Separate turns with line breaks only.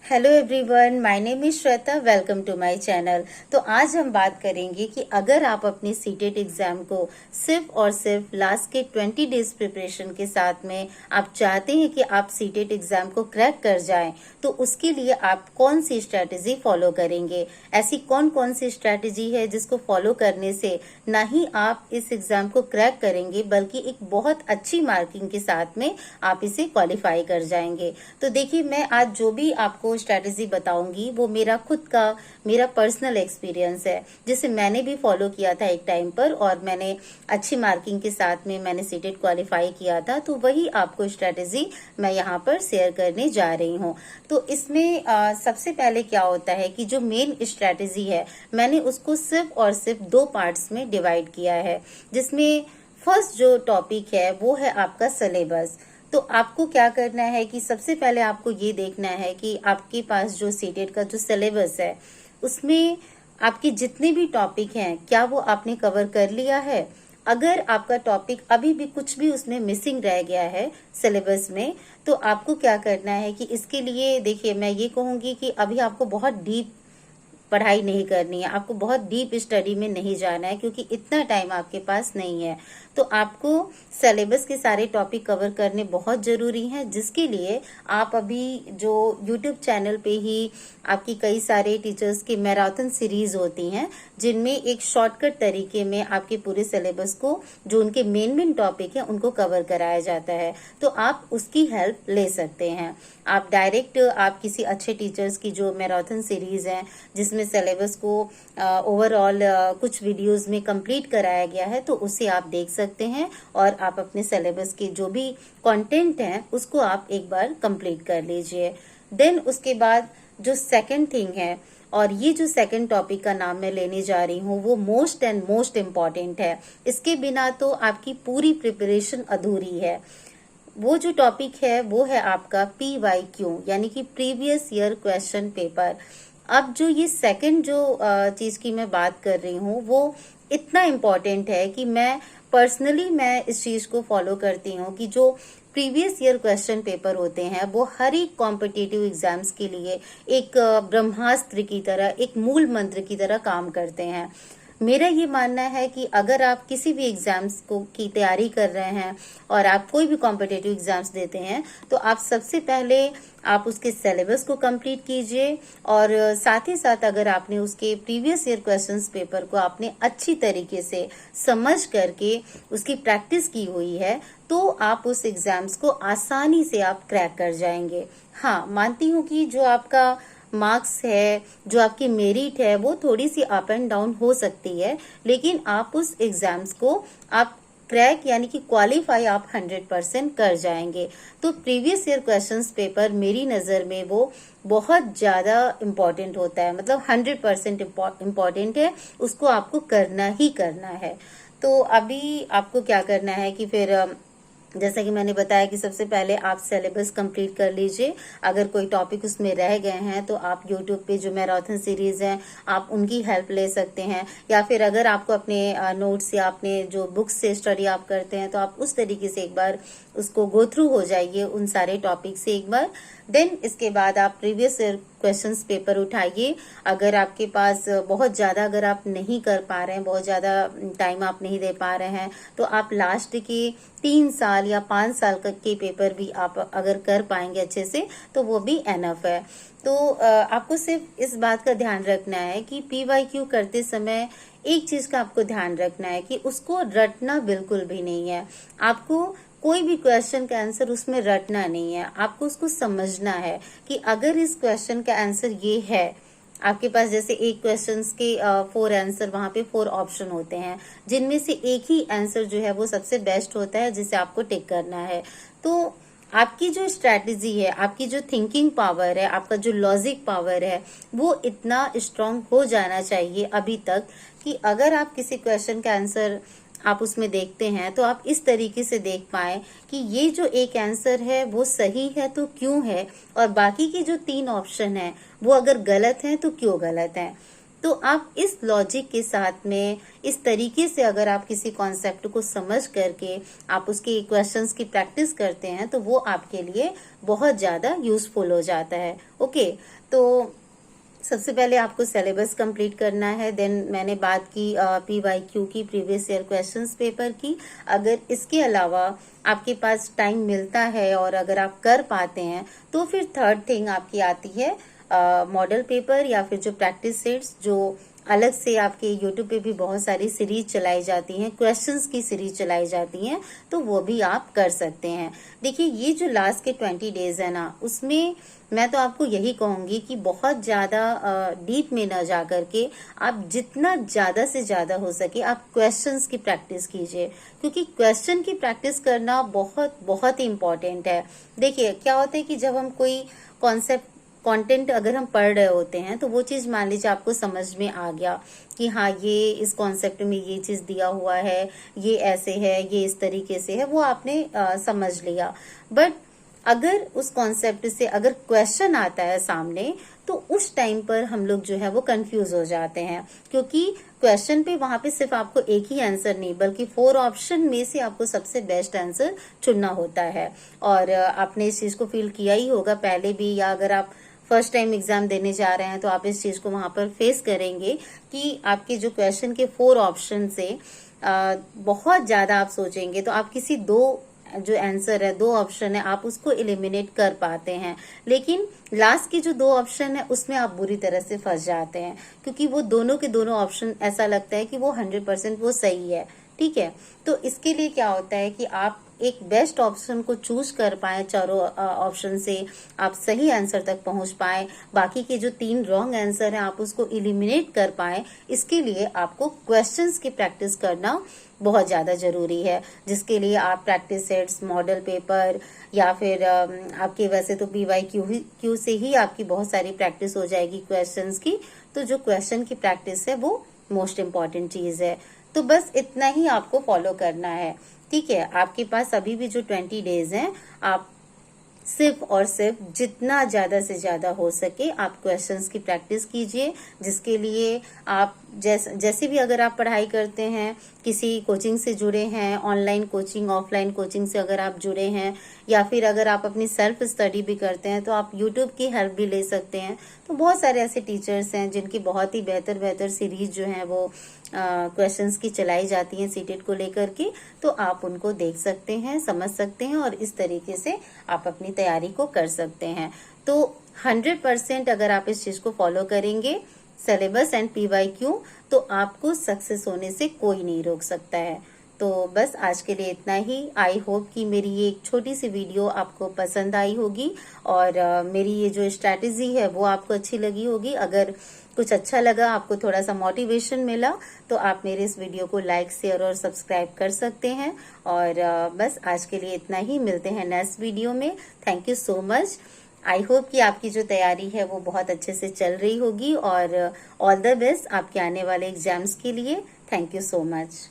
Hello everyone, my name is Shweta. Welcome to my channel. तो आज हम बात करेंगे कि अगर आप अपने सीटेट एग्जाम को सिर्फ और सिर्फ लास्ट के 20 डेज प्रिपरेशन के साथ में आप चाहते हैं कि आप सीटेट एग्जाम को क्रैक कर जाएं, तो उसके लिए आप कौन सी स्ट्रैटेजी फॉलो करेंगे। ऐसी कौन कौन सी स्ट्रैटेजी है जिसको फॉलो करने से ना ही आप इस एग्जाम को क्रैक करेंगे बल्कि एक बहुत अच्छी मार्किंग के साथ में आप इसे क्वालिफाई कर जाएंगे। तो देखिए, मैं आज जो भी आपको स्ट्रैटेजी बताऊंगी वो मेरा पर्सनल एक्सपीरियंस है, जिसे मैंने भी फॉलो किया था एक टाइम पर और मैंने अच्छी मार्किंग के साथ में मैंने सीटेट क्वालिफाई किया था। तो वही आपको स्ट्रैटेजी मैं यहाँ पर शेयर करने जा रही हूँ। तो इसमें सबसे पहले क्या होता है कि जो मेन स्ट्रैटेजी है मैंने उसको सिर्फ और सिर्फ दो पार्ट्स में डिवाइड किया है, जिसमें फर्स्ट जो टॉपिक है वो है आपका सिलेबस। तो आपको क्या करना है कि सबसे पहले आपको ये देखना है कि आपके पास जो सीटेट का जो सिलेबस है उसमें आपके जितने भी टॉपिक हैं क्या वो आपने कवर कर लिया है। अगर आपका टॉपिक अभी भी कुछ भी उसमें मिसिंग रह गया है सिलेबस में, तो आपको क्या करना है कि इसके लिए देखिए, मैं ये कहूंगी कि अभी आपको बहुत डीप पढ़ाई नहीं करनी है, आपको बहुत डीप स्टडी में नहीं जाना है क्योंकि इतना टाइम आपके पास नहीं है। तो आपको सिलेबस के सारे टॉपिक कवर करने बहुत जरूरी हैं, जिसके लिए आप अभी जो यूट्यूब चैनल पे ही आपकी कई सारे टीचर्स की मैराथन सीरीज होती हैं, जिनमें एक शॉर्टकट तरीके में आपके पूरे सिलेबस को, जो उनके मेन टॉपिक है, उनको कवर कराया जाता है। तो आप उसकी हेल्प ले सकते हैं। आप डायरेक्ट आप किसी अच्छे टीचर्स की जो मैराथन सीरीज है जिसमें सिलेबस को ओवरऑल कुछ वीडियोस में कंप्लीट कराया गया है, तो उसे आप देख सकते हैं और आप अपने सिलेबस के जो भी कंटेंट हैं उसको आप एक बार कंप्लीट कर लीजिए। देन उसके बाद जो सेकंड थिंग है, और ये जो सेकंड टॉपिक का नाम मैं लेने जा रही हूँ वो मोस्ट इम्पॉर्टेंट है। इसके बिना तो आपकी पूरी प्रिपरेशन अधूरी है। वो जो टॉपिक है वो है आपका PYQ, यानी कि प्रीवियस ईयर क्वेश्चन पेपर। अब जो ये सेकंड जो चीज की मैं बात कर रही हूँ वो इतना इम्पोर्टेंट है कि मैं इस चीज को फॉलो करती हूँ कि जो प्रीवियस ईयर क्वेश्चन पेपर होते हैं वो हर एक कॉम्पिटिटिव एग्जाम्स के लिए एक ब्रह्मास्त्र की तरह, एक मूल मंत्र की तरह काम करते हैं। मेरा ये मानना है कि अगर आप किसी भी एग्जाम्स को की तैयारी कर रहे हैं और आप कोई भी कॉम्पिटिटिव एग्जाम्स देते हैं, तो आप सबसे पहले आप उसके सिलेबस को कंप्लीट कीजिए और साथ ही साथ अगर आपने उसके प्रीवियस ईयर क्वेश्चंस पेपर को आपने अच्छी तरीके से समझ करके उसकी प्रैक्टिस की हुई है, तो आप उस एग्जाम्स को आसानी से आप क्रैक कर जाएंगे। हाँ, मानती हूँ कि जो आपका मार्क्स है, जो आपकी मेरिट है, वो थोड़ी सी अप एंड डाउन हो सकती है, लेकिन आप उस एग्जाम्स को आप क्रैक यानी कि क्वालिफाई आप 100% कर जाएंगे। तो प्रीवियस ईयर क्वेश्चंस पेपर मेरी नजर में वो बहुत ज्यादा इम्पोर्टेंट होता है, मतलब 100% इम्पोर्टेंट है, उसको आपको करना ही करना है। तो अभी आपको क्या करना है कि फिर जैसा कि मैंने बताया कि सबसे पहले आप सिलेबस कंप्लीट कर लीजिए। अगर कोई टॉपिक उसमें रह गए हैं तो आप यूट्यूब पे जो मैराथन सीरीज है आप उनकी हेल्प ले सकते हैं, या फिर अगर आपको अपने नोट्स या अपने जो बुक्स से स्टडी आप करते हैं तो आप उस तरीके से एक बार उसको गो थ्रू हो जाइए उन सारे टॉपिक से एक बार। देन इसके बाद आप प्रीवियस क्वेश्चंस पेपर उठाइए। अगर आपके पास बहुत ज्यादा, अगर आप नहीं कर पा रहे हैं, बहुत ज्यादा टाइम आप नहीं दे पा रहे हैं, तो आप लास्ट के 3 साल या 5 साल के पेपर भी आप अगर कर पाएंगे अच्छे से तो वो भी एनफ है। तो आपको सिर्फ इस बात का ध्यान रखना है कि PYQ करते समय एक चीज का आपको ध्यान रखना है कि उसको रटना बिल्कुल भी नहीं है। आपको कोई भी क्वेश्चन का आंसर उसमें रटना नहीं है, आपको उसको समझना है कि अगर इस क्वेश्चन का आंसर ये है, आपके पास जैसे एक क्वेश्चन के 4 आंसर, वहां पे 4 ऑप्शन होते हैं, जिनमें से एक ही आंसर जो है वो सबसे बेस्ट होता है जिसे आपको टिक करना है। तो आपकी जो स्ट्रैटेजी है, आपकी जो थिंकिंग पावर है, आपका जो लॉजिक पावर है, वो इतना स्ट्रांग हो जाना चाहिए अभी तक कि अगर आप किसी क्वेश्चन का आंसर आप उसमें देखते हैं तो आप इस तरीके से देख पाए कि ये जो एक आंसर है वो सही है तो क्यों है, और बाकी की जो 3 ऑप्शन है वो अगर गलत हैं तो क्यों गलत हैं। तो आप इस लॉजिक के साथ में इस तरीके से अगर आप किसी कॉन्सेप्ट को समझ करके आप उसके क्वेश्चंस की प्रैक्टिस करते हैं तो वो आपके लिए बहुत ज़्यादा यूजफुल हो जाता है। ओके, तो सबसे पहले आपको सिलेबस कंप्लीट करना है। देन मैंने बात की PYQ की, प्रीवियस ईयर क्वेश्चंस पेपर की। अगर इसके अलावा आपके पास टाइम मिलता है और अगर आप कर पाते हैं तो फिर थर्ड थिंग आपकी आती है मॉडल पेपर या फिर जो प्रैक्टिस सेट्स, जो अलग से आपके यूट्यूब पे भी बहुत सारी सीरीज चलाई जाती हैं, क्वेश्चंस की सीरीज चलाई जाती हैं, तो वो भी आप कर सकते हैं। देखिए, ये जो लास्ट के 20 डेज है ना, उसमें मैं तो आपको यही कहूंगी कि बहुत ज्यादा डीप में न जा करके आप जितना ज्यादा से ज्यादा हो सके आप क्वेश्चंस की प्रैक्टिस कीजिए, क्योंकि क्वेश्चन की प्रैक्टिस करना बहुत बहुत ही इम्पोर्टेंट है। देखिए, क्या होता है कि जब हम कोई कॉन्सेप्ट कंटेंट अगर हम पढ़ रहे होते हैं तो वो चीज मान लीजिए आपको समझ में आ गया कि हाँ, ये इस कॉन्सेप्ट में ये चीज दिया हुआ है, ये ऐसे है, ये इस तरीके से है, वो आपने समझ लिया। बट अगर उस कॉन्सेप्ट से अगर क्वेश्चन आता है सामने तो उस टाइम पर हम लोग जो है वो कंफ्यूज हो जाते हैं, क्योंकि क्वेश्चन पे वहां पे सिर्फ आपको एक ही आंसर नहीं बल्कि 4 ऑप्शन में से आपको सबसे बेस्ट आंसर चुनना होता है। और आपने इस चीज को फील किया ही होगा पहले भी, या अगर आप फर्स्ट टाइम एग्जाम देने जा रहे हैं तो आप इस चीज को वहां पर फेस करेंगे कि आपके जो क्वेश्चन के 4 ऑप्शन से बहुत ज्यादा आप सोचेंगे तो आप किसी दो जो आंसर है, 2 ऑप्शन है, आप उसको एलिमिनेट कर पाते हैं। लेकिन लास्ट की जो 2 ऑप्शन है उसमें आप बुरी तरह से फंस जाते हैं, क्योंकि वो दोनों के दोनों ऑप्शन ऐसा लगता है कि वो 100% वो सही है। ठीक है, तो इसके लिए क्या होता है कि आप एक बेस्ट ऑप्शन को चूज कर पाए, चारों ऑप्शन से आप सही आंसर तक पहुंच पाए, बाकी के जो 3 रॉन्ग आंसर हैं आप उसको इलिमिनेट कर पाए। इसके लिए आपको क्वेश्चंस की प्रैक्टिस करना बहुत ज्यादा जरूरी है, जिसके लिए आप प्रैक्टिस सेट्स, मॉडल पेपर या फिर आपके वैसे तो PYQ से ही आपकी बहुत सारी प्रैक्टिस हो जाएगी क्वेश्चंस की। तो जो क्वेश्चन की प्रैक्टिस है वो मोस्ट इम्पॉर्टेंट चीज है। तो बस इतना ही आपको फॉलो करना है। ठीक है, आपके पास अभी भी जो 20 डेज हैं, आप सिर्फ और सिर्फ जितना ज्यादा से ज्यादा हो सके आप क्वेश्चंस की प्रैक्टिस कीजिए, जिसके लिए आप जैसे भी अगर आप पढ़ाई करते हैं, किसी कोचिंग से जुड़े हैं, ऑनलाइन कोचिंग, ऑफलाइन कोचिंग से अगर आप जुड़े हैं, या फिर अगर आप अपनी सेल्फ स्टडी भी करते हैं तो आप यूट्यूब की हेल्प भी ले सकते हैं। तो बहुत सारे ऐसे टीचर्स हैं जिनकी बहुत ही बेहतर बेहतर सीरीज जो है वो क्वेश्चंस की चलाई जाती हैं सीटेट को लेकर के, तो आप उनको देख सकते हैं, समझ सकते हैं और इस तरीके से आप अपनी तैयारी को कर सकते हैं। तो 100% अगर आप इस चीज को फॉलो करेंगे, सिलेबस एंड PYQ, तो आपको सक्सेस होने से कोई नहीं रोक सकता है। तो बस आज के लिए इतना ही। आई होप कि मेरी ये एक छोटी सी वीडियो आपको पसंद आई होगी और मेरी ये जो स्ट्रैटेजी है वो आपको अच्छी लगी होगी। अगर कुछ अच्छा लगा, आपको थोड़ा सा मोटिवेशन मिला, तो आप मेरे इस वीडियो को लाइक, शेयर और सब्सक्राइब कर सकते हैं। और बस आज के लिए इतना ही, मिलते हैं नेक्स्ट वीडियो में। Thank you so much. I hope कि आपकी जो तैयारी है वो बहुत अच्छे से चल रही होगी और ऑल द बेस्ट आपके आने वाले एग्जाम्स के लिए। Thank you so much.